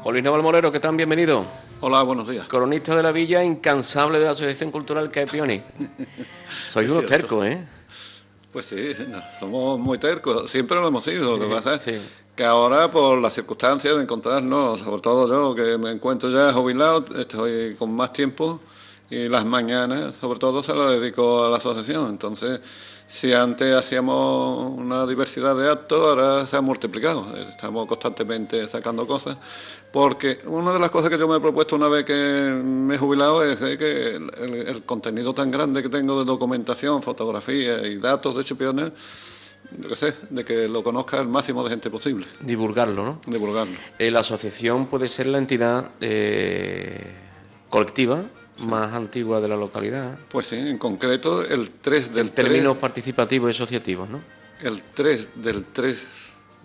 Juan Luis Naval Morero, ¿qué tal? Bienvenido. Hola, buenos días. Cronista de la Villa, incansable de la Asociación Cultural Caepioni. Sois unos tercos, ¿eh? Pues sí, somos muy tercos, siempre lo hemos sido, lo que pasa es Sí. que ahora por las circunstancias de encontrarnos, sobre todo yo que me encuentro ya jubilado, estoy con más tiempo y las mañanas sobre todo se las dedico a la asociación, entonces si antes hacíamos una diversidad de actos, ahora se ha multiplicado, estamos constantemente sacando cosas, porque una de las cosas que yo me he propuesto una vez que me he jubilado es que el contenido tan grande que tengo de documentación, fotografía y datos de Chipiona, yo qué sé, de que lo conozca el máximo de gente posible. Divulgarlo, ¿no? Divulgarlo. La asociación puede ser la entidad colectiva más antigua de la localidad. Pues sí, en concreto el 3 del En términos participativos y asociativos, ¿no? El 3 del 3,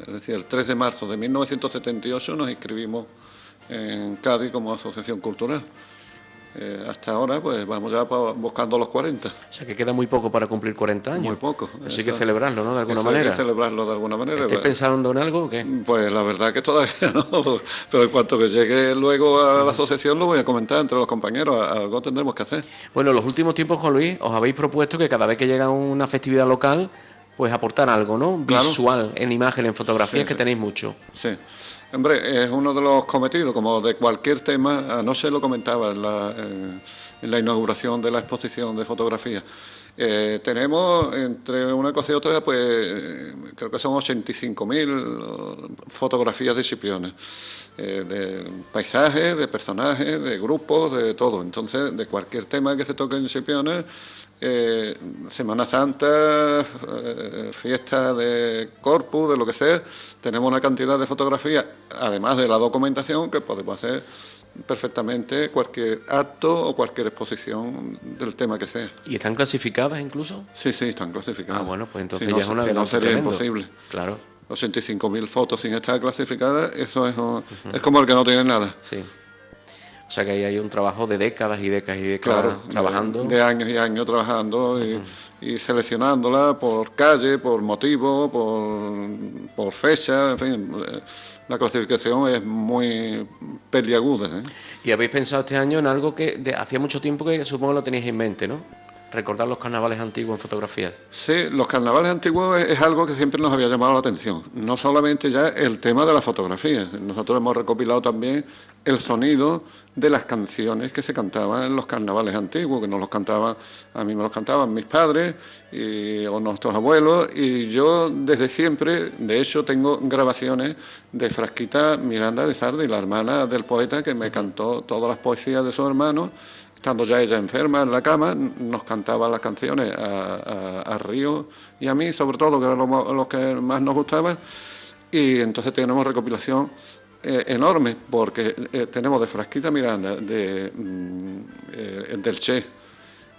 es decir, el 3 de marzo de 1978 nos inscribimos en Cádiz como asociación cultural. Hasta ahora pues vamos ya buscando los 40. O sea que queda muy poco para cumplir 40 años. Muy poco. Eso hay que celebrarlo, ¿no? De alguna eso manera. Hay que celebrarlo de alguna manera. ¿Estáis pensando en algo o qué? Pues la verdad que todavía no, pero en cuanto que llegue luego a la asociación lo voy a comentar entre los compañeros, algo tendremos que hacer. Bueno, en los últimos tiempos, Juan Luis, os habéis propuesto que cada vez que llega una festividad local, pues aportar algo, ¿no? Visual, en imagen, en fotografías, sí, que tenéis mucho. Sí. Hombre, es uno de los cometidos, como de cualquier tema, anoche lo comentaba en la inauguración de la exposición de fotografía. Tenemos entre una cosa y otra, pues creo que son 85.000 fotografías de Chipiona, de paisajes, de personajes, de grupos, de todo. Entonces, de cualquier tema que se toque en Chipiona, Semana Santa, fiesta de Corpus, de lo que sea, tenemos una cantidad de fotografías, además de la documentación, que podemos hacer perfectamente cualquier acto o cualquier exposición del tema que sea. ¿Y están clasificadas incluso? Sí, están clasificadas. Ah, bueno, pues entonces si ya es una no sería tremendo. imposible. Claro. 85.000 fotos sin estar clasificadas, eso es como el que no tiene nada. Sí. O sea que ahí hay un trabajo de décadas y décadas y décadas, claro, trabajando. De años y años trabajando y seleccionándola por calle, por motivo, por fecha, en fin. La clasificación es muy peliaguda, ¿eh? Y habéis pensado este año en algo que hacía mucho tiempo que supongo lo teníais en mente, ¿no? Recordar los carnavales antiguos en fotografías. Sí, los carnavales antiguos es algo que siempre nos había llamado la atención. No solamente ya el tema de la fotografía. Nosotros hemos recopilado también el sonido de las canciones que se cantaban en los carnavales antiguos, que nos los cantaban, a mí me los cantaban mis padres o nuestros abuelos, y yo desde siempre, de hecho, tengo grabaciones de Frasquita Miranda de Sardi, la hermana del poeta que me cantó todas las poesías de su hermano. Estando ya ella enferma en la cama, nos cantaba las canciones a Río y a mí, sobre todo, que era lo que más nos gustaba. Y entonces tenemos recopilación enorme, porque tenemos de Frasquita Miranda, del Che,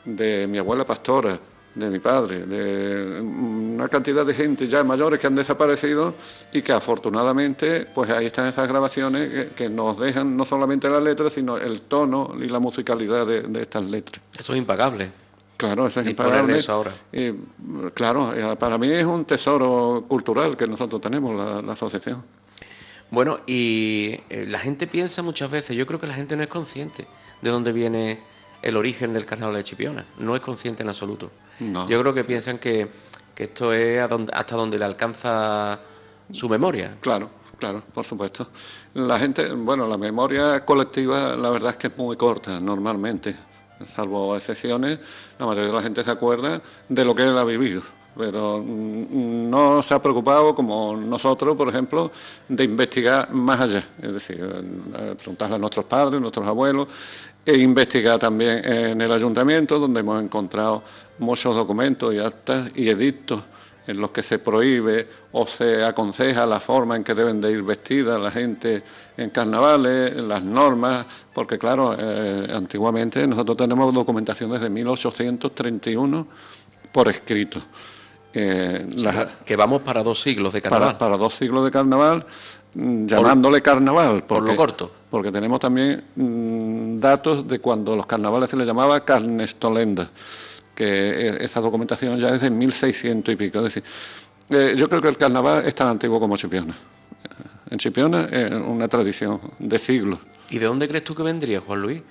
de mi abuela Pastora, de mi padre, de una cantidad de gente ya mayores que han desaparecido y que afortunadamente pues ahí están esas grabaciones que nos dejan no solamente las letras, sino el tono y la musicalidad de estas letras. Eso es impagable. Claro, eso es impagable. Eso ahora. Claro, para mí es un tesoro cultural que nosotros tenemos, la asociación. Bueno, y la gente piensa muchas veces, yo creo que la gente no es consciente de dónde viene el origen del carnaval de Chipiona, no es consciente en absoluto. No. Yo creo que piensan que esto es hasta donde le alcanza su memoria. Claro, por supuesto. La gente, bueno, la memoria colectiva la verdad es que es muy corta normalmente, salvo excepciones, la mayoría de la gente se acuerda de lo que él ha vivido, pero no se ha preocupado, como nosotros, por ejemplo, de investigar más allá, es decir, preguntarle a nuestros padres, nuestros abuelos, e investigar también en el ayuntamiento, donde hemos encontrado muchos documentos y actas y edictos en los que se prohíbe o se aconseja la forma en que deben de ir vestidas la gente en carnavales, las normas, porque claro, antiguamente nosotros tenemos documentación desde 1831 por escrito. Que vamos para 2 siglos de carnaval. Para 2 siglos de carnaval, llamándole carnaval. Por lo corto. Porque tenemos también datos de cuando los carnavales se les llamaba carnestolenda, que esa documentación ya es de 1600 y pico. Es decir, yo creo que el carnaval es tan antiguo como Chipiona. En Chipiona es una tradición de siglos. ¿Y de dónde crees tú que vendría, Juan Luis?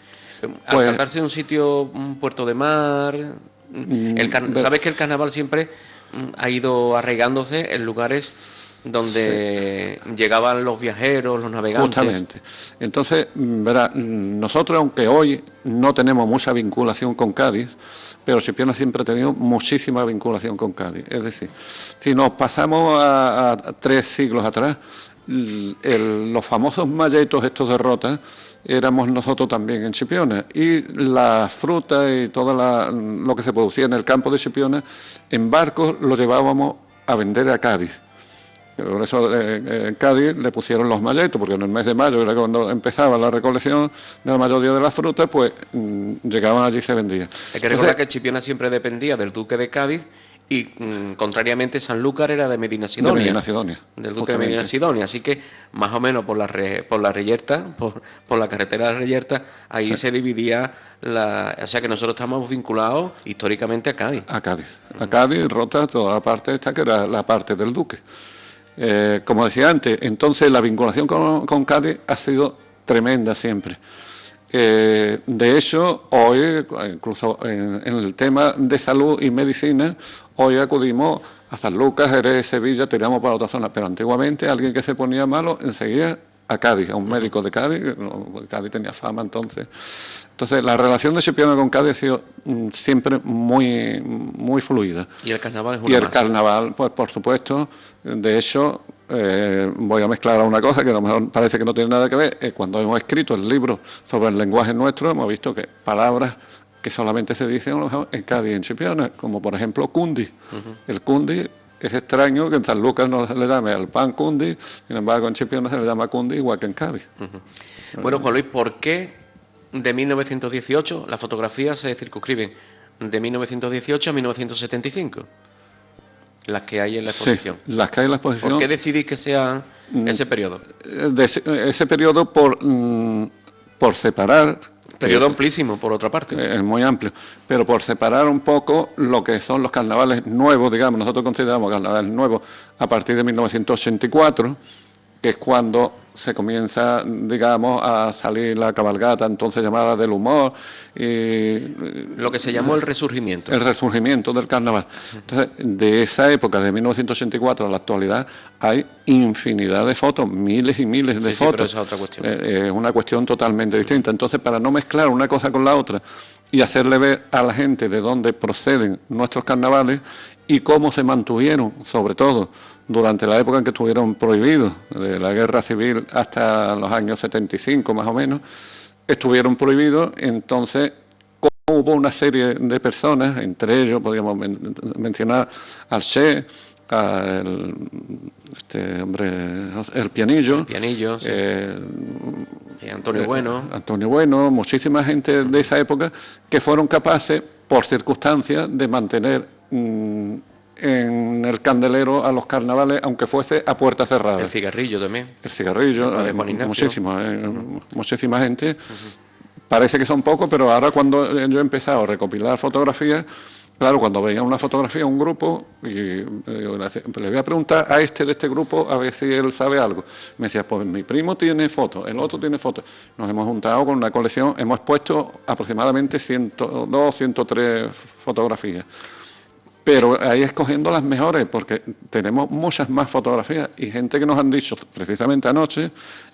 Al Pues, tratarse de un sitio, un puerto de mar... Sabes que el carnaval siempre ha ido arraigándose en lugares donde llegaban los viajeros, los navegantes. Justamente. Entonces, verá, nosotros, aunque hoy no tenemos mucha vinculación con Cádiz, pero Chipiona siempre ha tenido muchísima vinculación con Cádiz. Es decir, si nos pasamos a 3 siglos atrás, los famosos malletos estos de Rota éramos nosotros también en Chipiona, y la fruta y todo lo que se producía en el campo de Chipiona, en barcos lo llevábamos a vender a Cádiz. Por eso en Cádiz le pusieron los malletos, porque en el mes de mayo era cuando empezaba la recolección de la mayoría de las frutas, pues llegaban allí y se vendían. Hay que recordar que Chipiona siempre dependía del duque de Cádiz y, contrariamente, Sanlúcar era de Medina Sidonia. De Medina Sidonia. Del duque de Medina Sidonia. Así que, más o menos, por la Reyerta, por la carretera de Reyerta, ahí se dividía o sea que nosotros estamos vinculados históricamente a Cádiz. A Cádiz. A Cádiz, Rota, toda la parte esta que era la parte del duque. Como decía antes, entonces la vinculación con Cádiz ha sido tremenda siempre. De hecho, hoy, incluso en el tema de salud y medicina, hoy acudimos a Sanlúcar, Jerez, Sevilla, tiramos para otra zona, pero antiguamente alguien que se ponía malo enseguida a Cádiz, a un médico de Cádiz, Cádiz tenía fama entonces. Entonces, la relación de Chipiona con Cádiz ha sido siempre muy, muy fluida. Y el carnaval es una Y el más. carnaval, pues por supuesto, de hecho, voy a mezclar una cosa que a lo mejor parece que no tiene nada que ver. Cuando hemos escrito el libro sobre el lenguaje nuestro, hemos visto que palabras que solamente se dicen a lo mejor en Cádiz y en Chipiona, como por ejemplo cundi. El cundi es extraño que en Sanlúcar no se le llame al pan cundi, sin embargo en Chipiona se le llama cundi igual que en Cádiz. Bueno, Juan Luis, ¿por qué de 1918 las fotografías se circunscriben de 1918 a 1975? Las que hay en la exposición. Sí, las que hay en la exposición. ¿Por qué decidís que sea ese periodo? Ese periodo por separar. Periodo amplísimo, por otra parte. Es muy amplio, pero por separar un poco lo que son los carnavales nuevos, digamos, nosotros consideramos carnavales nuevos a partir de 1984, que es cuando se comienza, digamos, a salir la cabalgata entonces llamada del humor. Lo que se llamó el resurgimiento. El resurgimiento del carnaval. Entonces, de esa época, de 1984 a la actualidad, hay infinidad de fotos, miles y miles de fotos. Pero esa es otra cuestión. Es una cuestión totalmente distinta. Entonces, para no mezclar una cosa con la otra y hacerle ver a la gente de dónde proceden nuestros carnavales y cómo se mantuvieron, sobre todo, durante la época en que estuvieron prohibidos, de la guerra civil hasta los años 75 más o menos, estuvieron prohibidos. Entonces, como hubo una serie de personas, entre ellos podríamos mencionar al Che, el Pianillo. El Pianillo, sí. Antonio Bueno. Antonio Bueno, muchísima gente de esa época que fueron capaces, por circunstancias, de mantener en el candelero a los carnavales, aunque fuese a puerta cerrada. El cigarrillo también. El cigarrillo, muchísima gente. Parece que son pocos, pero ahora cuando yo he empezado a recopilar fotografías, claro, cuando veía una fotografía, un grupo, y le voy a preguntar a este de este grupo a ver si él sabe algo. Me decía, pues mi primo tiene fotos, el otro tiene fotos. Nos hemos juntado con una colección, hemos puesto aproximadamente 102, 103 fotografías. Pero ahí escogiendo las mejores, porque tenemos muchas más fotografías y gente que nos han dicho, precisamente anoche,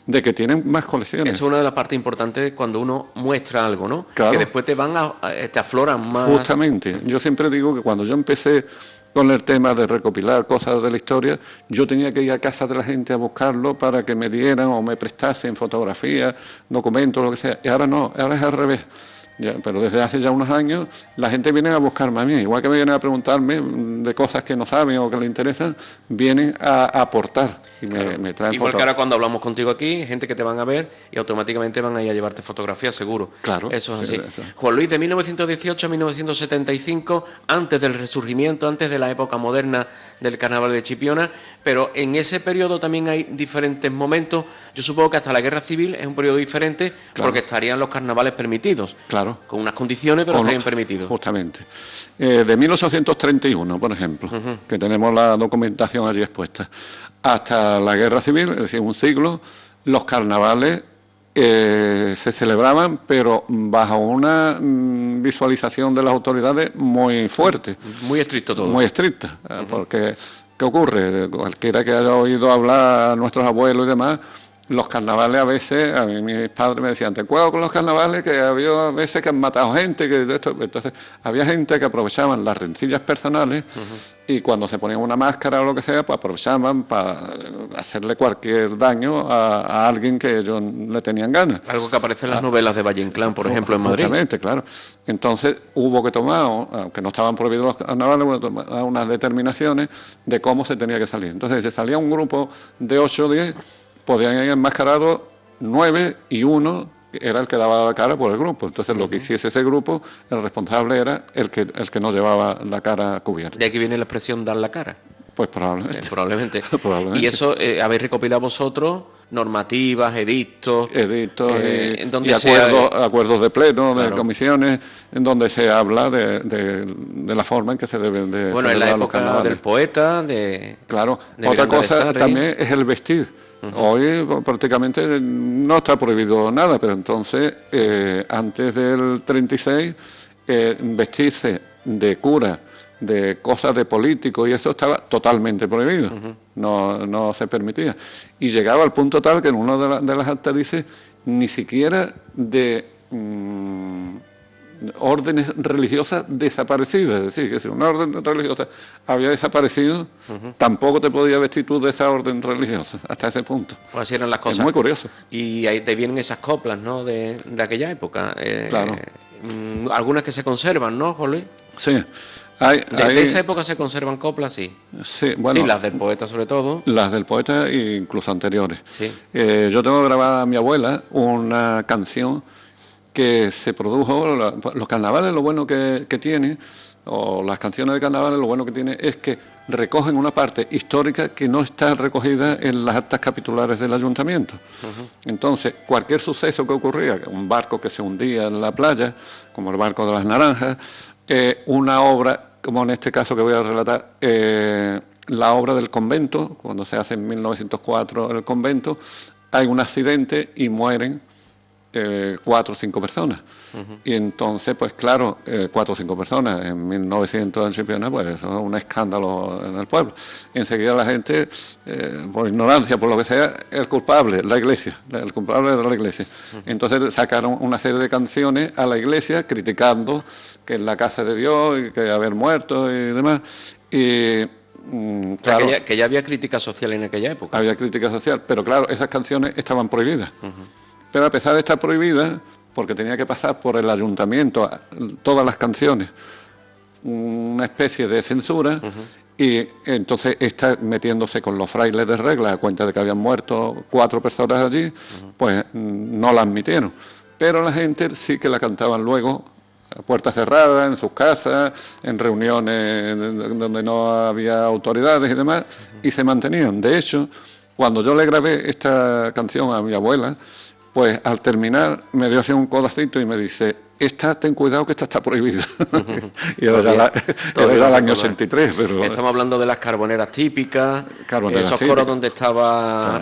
de que tienen más colecciones. Es una de las partes importantes cuando uno muestra algo, ¿no? Claro. Que después te afloran más. Justamente. Yo siempre digo que cuando yo empecé con el tema de recopilar cosas de la historia, yo tenía que ir a casa de la gente a buscarlo para que me dieran o me prestasen fotografías, documentos, lo que sea. Y ahora no, ahora es al revés. Ya, pero desde hace ya unos años la gente viene a buscarme a mí, igual que me vienen a preguntarme de cosas que no saben o que les interesan, vienen a aportar y me traen igual fotos. que ahora cuando hablamos contigo aquí, gente que te van a ver y automáticamente van a ir a llevarte fotografías, seguro. Claro. Eso es así. Sí, eso. Juan Luis, de 1918 a 1975, antes del resurgimiento, antes de la época moderna del carnaval de Chipiona, pero en ese periodo también hay diferentes momentos. Yo supongo que hasta la guerra civil es un periodo diferente, claro, porque estarían los carnavales permitidos. Claro. Con unas condiciones, pero estarían permitidos. Justamente. De 1831, por ejemplo, que tenemos la documentación allí expuesta, hasta la Guerra Civil, es decir, un siglo, los carnavales se celebraban, pero bajo una visualización de las autoridades muy fuerte. Muy estricto todo. Muy estricta, porque ¿qué ocurre? Cualquiera que haya oído hablar a nuestros abuelos y demás, los carnavales a veces, a mí mis padres me decían, ten cuidado con los carnavales, que había veces que han matado gente, que esto. Entonces había gente que aprovechaban las rencillas personales y cuando se ponían una máscara o lo que sea, pues aprovechaban para hacerle cualquier daño a alguien que ellos le tenían ganas. Algo que aparece en las novelas de Valle Inclán, por ejemplo, en Madrid. Exactamente, claro. Entonces hubo que tomar, aunque no estaban prohibidos los carnavales, hubo que tomar unas determinaciones de cómo se tenía que salir. Entonces se salía un grupo de 8 o 10, podían ir enmascarados 9 y 1 era el que daba la cara por el grupo. Entonces lo que hiciese ese grupo, el responsable era el que no llevaba la cara cubierta. De aquí viene la expresión dar la cara. Pues probablemente. Probablemente. Probablemente. Y eso habéis recopilado vosotros normativas, edictos en donde acuerdos de pleno, claro, de comisiones, en donde se habla de la forma en que se deben de bueno, en la época del poeta, claro, de otra Miranda de cosa Sarri. también es el vestir. Hoy prácticamente no está prohibido nada, pero entonces, antes del 36, vestirse de cura, de cosas de político, y eso estaba totalmente prohibido, no se permitía. Y llegaba al punto tal que en una de las actas dice, ni siquiera de órdenes religiosas desaparecidas, es decir, que si una orden religiosa había desaparecido, tampoco te podías vestir tú de esa orden religiosa, hasta ese punto. Pues así eran las cosas. Es muy curioso. Y ahí te vienen esas coplas, ¿no?, de aquella época. Claro. Algunas que se conservan, ¿no, Juan Luis? Sí. De esa época se conservan coplas, sí. Sí, bueno, sí, las del poeta sobre todo. Las del poeta e incluso anteriores. Sí. Yo tengo grabada a mi abuela una canción que se produjo, los carnavales lo bueno que tiene, o las canciones de carnavales lo bueno que tiene es que recogen una parte histórica que no está recogida en las actas capitulares del ayuntamiento. Entonces, cualquier suceso que ocurría, un barco que se hundía en la playa, como el barco de las Naranjas, una obra, como en este caso que voy a relatar, la obra del convento, cuando se hace en 1904 el convento, hay un accidente y mueren 4 o 5 personas. Y entonces, pues claro, 4 o 5 personas en 1900 en Chipiona, pues eso es un escándalo en el pueblo. Enseguida la gente, por ignorancia, por lo que sea, el culpable, la iglesia, el culpable de la iglesia. Entonces sacaron una serie de canciones a la iglesia criticando que es la casa de Dios y que haber muerto y demás. Y claro, O sea, que ya había crítica social en aquella época. había crítica social, pero claro, esas canciones estaban prohibidas. Pero a pesar de estar prohibidas, porque tenía que pasar por el ayuntamiento todas las canciones, una especie de censura, y entonces está metiéndose con los frailes de regla, a cuenta de que habían muerto 4 personas allí, pues no la admitieron. Pero la gente sí que la cantaban luego, a puertas cerradas, en sus casas, en reuniones donde no había autoridades y demás, y se mantenían. De hecho, cuando yo le grabé esta canción a mi abuela, pues al terminar me dio así un codacito y me dice, ten cuidado que esta está prohibida. Y era ya el año 83. Pero estamos hablando de las carboneras típicas, esos coros donde estaba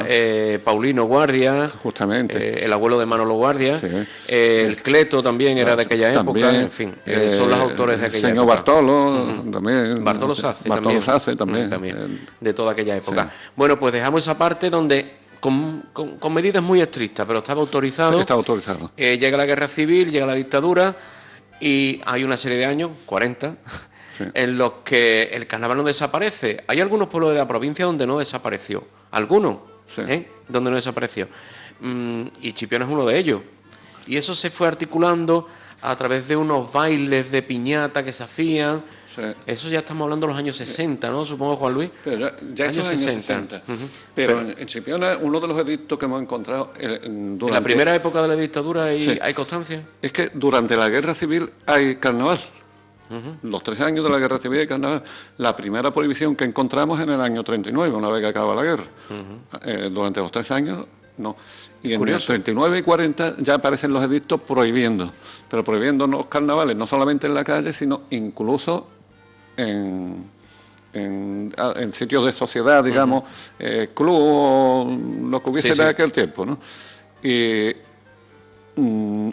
Paulino Guardia, justamente, el abuelo de Manolo Guardia, el Cleto también era de aquella época, en fin, son los autores de aquella señor época. Bartolo también. Bartolo Sace también. De toda aquella época. Bueno, pues dejamos esa parte donde con medidas muy estrictas, pero estaba autorizado. Sí, estaba autorizado. Llega la guerra civil, llega la dictadura y hay una serie de años, 40, en los que el carnaval no desaparece. Hay algunos pueblos de la provincia donde no desapareció. Algunos, donde no desapareció. Y Chipiona es uno de ellos. Y eso se fue articulando a través de unos bailes de piñata que se hacían. Eso ya estamos hablando de los años 60, ¿no? Supongo, Juan Luis. Pero ya años 60. Pero en Chipiona, uno de los edictos que hemos encontrado en la primera época de la dictadura hay constancia. Es que durante la guerra civil hay carnaval. Los 3 años de la guerra civil hay carnaval. La primera prohibición que encontramos en el año 39, una vez que acaba la guerra. Durante los 3 años, no. Y en el 39 y 40 ya aparecen los edictos prohibiendo. Pero prohibiendo los carnavales, no solamente en la calle, sino incluso en en sitios de sociedad, digamos, club o lo que hubiese en aquel tiempo, ¿no? Y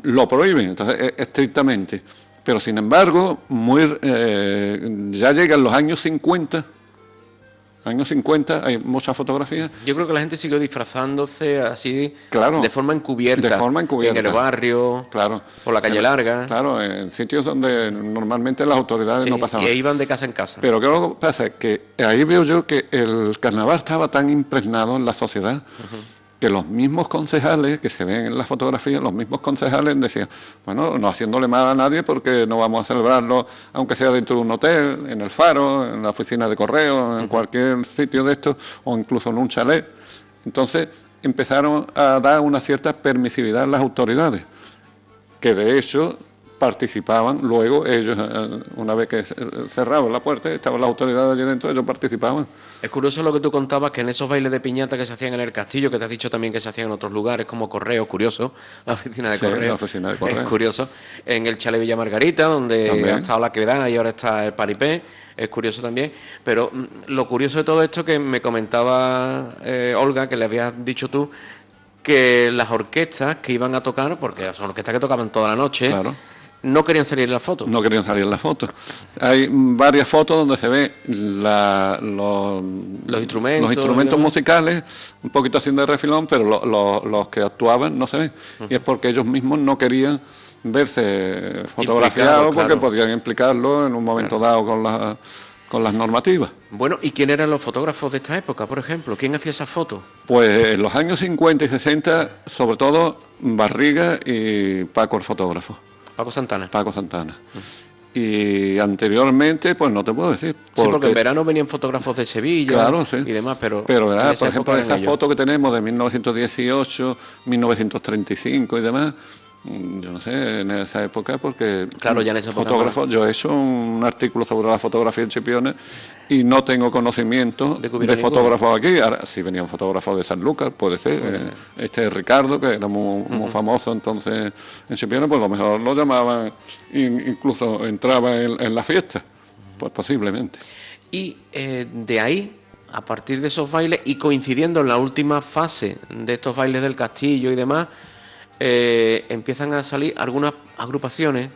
lo prohíben, entonces, estrictamente. Pero, sin embargo, ya llegan los años 50, hay muchas fotografías. Yo creo que la gente siguió disfrazándose así, claro, de forma encubierta. En el barrio, claro, por la calle larga. Claro, en sitios donde normalmente las autoridades no pasaban. Y iban de casa en casa. Pero ¿qué es lo que pasa? Que ahí veo yo que el carnaval estaba tan impregnado en la sociedad, que los mismos concejales que se ven en las fotografías, los mismos concejales decían, bueno, no haciéndole mal a nadie porque no vamos a celebrarlo, aunque sea dentro de un hotel, en el Faro, en la oficina de correo, en cualquier sitio de estos, o incluso en un chalet. Entonces empezaron a dar una cierta permisividad a las autoridades, que de hecho participaban, luego ellos, una vez que cerraban la puerta, estaban las autoridades allí dentro, ellos participaban. Es curioso lo que tú contabas, que en esos bailes de piñata que se hacían en el castillo, que te has dicho también que se hacían en otros lugares, como Correo, curioso, la oficina de Correo. La oficina de Correo. Es curioso. En el Chalet Villa Margarita, donde ha estado la Quevedad y ahora está el Paripé, es curioso también. Pero lo curioso de todo esto que me comentaba Olga, que le habías dicho tú, que las orquestas que iban a tocar, porque son orquestas que tocaban toda la noche, claro, no querían salir en la foto. No querían salir en la foto. Hay varias fotos donde se ve los instrumentos musicales, un poquito haciendo de refilón, pero los que actuaban no se ven. Y es porque ellos mismos no querían verse fotografiados, porque podían implicarlo en un momento dado con las normativas. Bueno, ¿y quién eran los fotógrafos de esta época, por ejemplo? ¿Quién hacía esas fotos? Pues en los años 50 y 60, sobre todo Barriga y Paco el fotógrafo. Paco Santana. Y anteriormente, pues no te puedo decir. Sí, porque en verano venían fotógrafos de Sevilla, claro, sí, y demás, pero por ejemplo, esa foto que tenemos de 1918, 1935 y demás, yo no sé, en esa época, porque claro, ya en esa época fotógrafo, yo he hecho un artículo sobre la fotografía en Chipiona y no tengo conocimiento de fotógrafos aquí. Ahora, si venía un fotógrafo de San Lucas, puede ser, Ricardo, que era muy famoso entonces en Chipiona, pues a lo mejor lo llamaban, incluso entraba en la fiesta, pues posiblemente. Y de ahí, a partir de esos bailes, y coincidiendo en la última fase de estos bailes del castillo y demás, empiezan a salir algunas agrupaciones,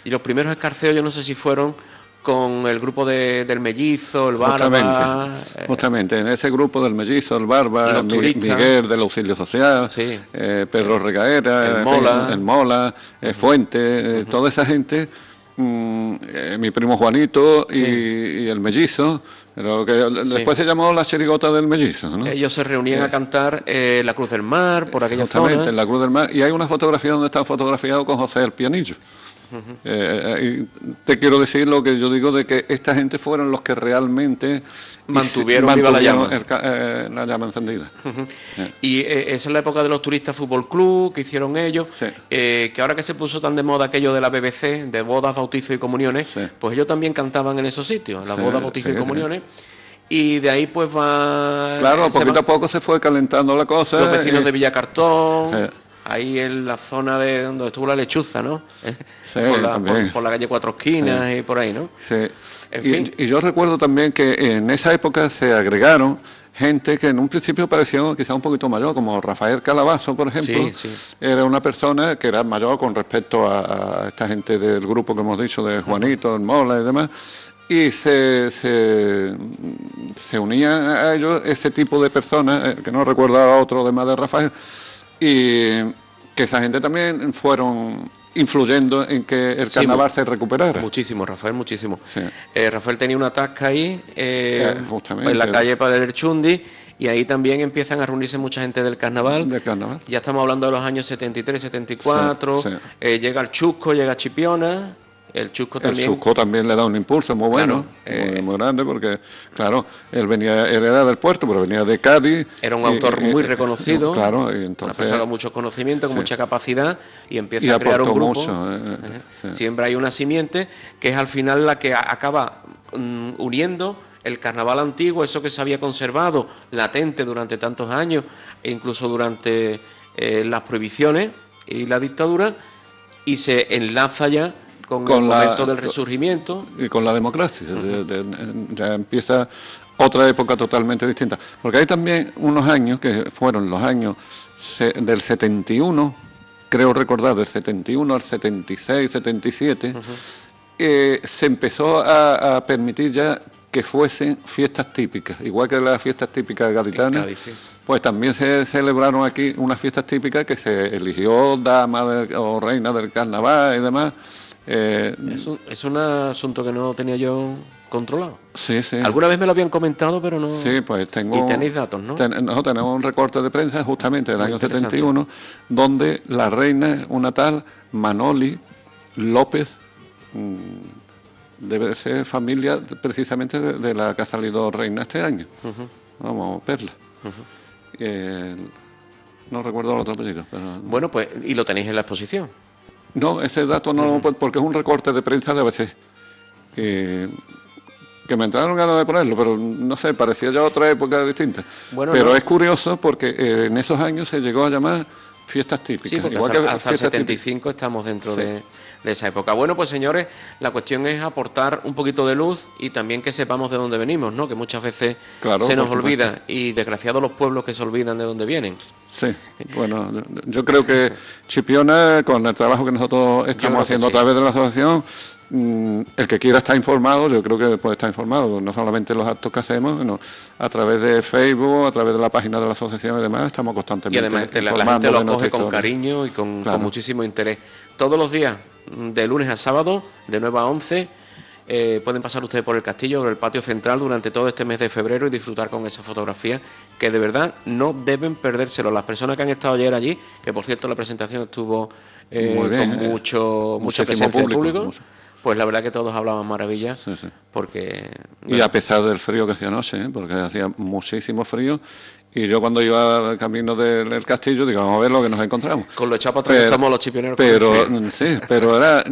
y los primeros escarceos yo no sé si fueron con el grupo del Mellizo, el Barba. Justamente, en ese grupo del Mellizo, el Barba, Miguel del Auxilio Social, Pedro Regaera, el Mola, Fuente, toda esa gente, mi primo Juanito y el Mellizo. Pero que después se llamó la chirigota del Mellizo, ¿no? Ellos se reunían a cantar la Cruz del Mar, por aquella zona. Exactamente, en la Cruz del Mar. Y hay una fotografía donde está fotografiado con José el Pianillo. Y te quiero decir lo que yo digo, de que esta gente fueron los que realmente mantuvieron viva la llama. La llama encendida. Y esa es la época de los turistas fútbol club que hicieron ellos, que ahora que se puso tan de moda aquello de la BBC, de bodas, bautizos y comuniones, pues ellos también cantaban en esos sitios, las bodas, bautizos y comuniones. Y de ahí pues va... Claro, poquito a poco se fue calentando la cosa. Los vecinos de Villacartón, ahí en la zona de donde estuvo la lechuza, ¿no? Por la calle Cuatro Esquinas y por ahí, ¿no? Sí. En fin. Y yo recuerdo también que en esa época se agregaron gente que en un principio parecía quizá un poquito mayor, como Rafael Calabazo, por ejemplo. Era una persona que era mayor con respecto a esta gente del grupo que hemos dicho, de Juanito, el Mola y demás. Y se unían a ellos ese tipo de personas, que no recuerdo a otro además de Rafael, y que esa gente también fueron influyendo en que el carnaval se recuperara. Muchísimo, Rafael, muchísimo. Rafael tenía una tasca ahí, justamente, en la calle Padre Chundi, y ahí también empiezan a reunirse mucha gente del carnaval. Ya estamos hablando de los años 73, 74, llega el Chusco, llega Chipiona. El Chusco también le da un impulso muy bueno, muy grande, porque, claro, él era del puerto, pero venía de Cádiz. Era un autor muy reconocido, claro, y entonces, una persona con mucho conocimiento, con mucha capacidad, y empieza a crear un grupo. Siempre hay una simiente, que es al final la que acaba uniendo el carnaval antiguo, eso que se había conservado latente durante tantos años, e incluso durante las prohibiciones y la dictadura, y se enlaza ya con Con el la- momento del Resurgimiento. y con la democracia. Ya empieza otra época totalmente distinta. Porque hay también unos años que fueron los años del 71, creo recordar, del 71 al 76, 77, se empezó a permitir ya que fuesen fiestas típicas, igual que las fiestas típicas gaditanas. En Cádiz, sí. Pues también se celebraron aquí unas fiestas típicas que se eligió dama o reina del carnaval y demás. Es un asunto que no tenía yo controlado. Sí, sí. Alguna vez me lo habían comentado, pero no... Sí, pues tengo... Y tenéis datos, ¿no? Nosotros tenemos un recorte de prensa justamente del Muy año interesante. 71, donde la reina es una tal Manoli López, debe de ser familia precisamente de la que ha salido reina este año. Vamos, Perla. No recuerdo el otro apellido, pero... Bueno, pues, y lo tenéis en la exposición. No, ese dato no, porque es un recorte de prensa de ABC. Que me entraron ganas de ponerlo, pero no sé, parecía ya otra época distinta. Bueno, pero no. es curioso porque en esos años se llegó a llamar fiestas típicas. Sí, porque igual hasta, que hasta el fiestas 75 estamos dentro Sí. de esa época. Bueno, pues señores, la cuestión es aportar un poquito de luz y también que sepamos de dónde venimos, ¿no? Que muchas veces Claro, se nos por supuesto. olvida y desgraciados los pueblos que se olvidan de dónde vienen. Sí, bueno, yo creo que Chipiona, con el trabajo que nosotros creo estamos que haciendo sí. a través de la asociación, el que quiera estar informado, yo creo que puede estar informado, no solamente los actos que hacemos, sino a través de Facebook, a través de la página de la asociación y demás, estamos Y constantemente además la informando gente de lo nuestra coge con historia. cariño y con Claro. muchísimo interés. Todos los días, de lunes a sábado, de 9 a 11, pueden pasar ustedes por el castillo, por el patio central durante todo este mes de febrero y disfrutar con esa fotografía que de verdad no deben perdérselo. Las personas que han estado ayer allí, que por cierto la presentación estuvo Muy bien, con mucha muchísimo presencia de público, público, mucho. pues la verdad que todos hablaban maravillas, Sí, sí. porque... Y a pesar del frío que hacía anoche, porque hacía muchísimo frío, y yo cuando iba al camino del castillo, digo, vamos a ver lo que nos encontramos. Con lo echado para atrás que somos los chipioneros. con el Pero frío. sí, pero era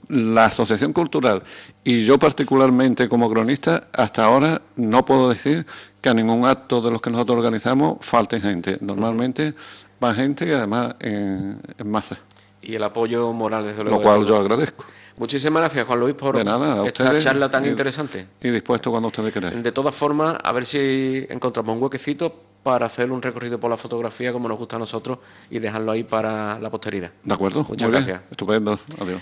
la asociación cultural y yo particularmente como cronista, hasta ahora no puedo decir que a ningún acto de los que nosotros organizamos falte gente. Normalmente va gente y además en masa, Y el apoyo moral, desde luego. lo cual de yo todos. agradezco. Muchísimas gracias, Juan Luis, por De nada, a esta ustedes, charla tan y- interesante. Y dispuesto cuando ustedes quieran. De todas formas, a ver si encontramos un huequecito para hacer un recorrido por la fotografía como nos gusta a nosotros y dejarlo ahí para la posteridad. ¿De acuerdo? Muchas Muy bien. gracias. Estupendo. Adiós.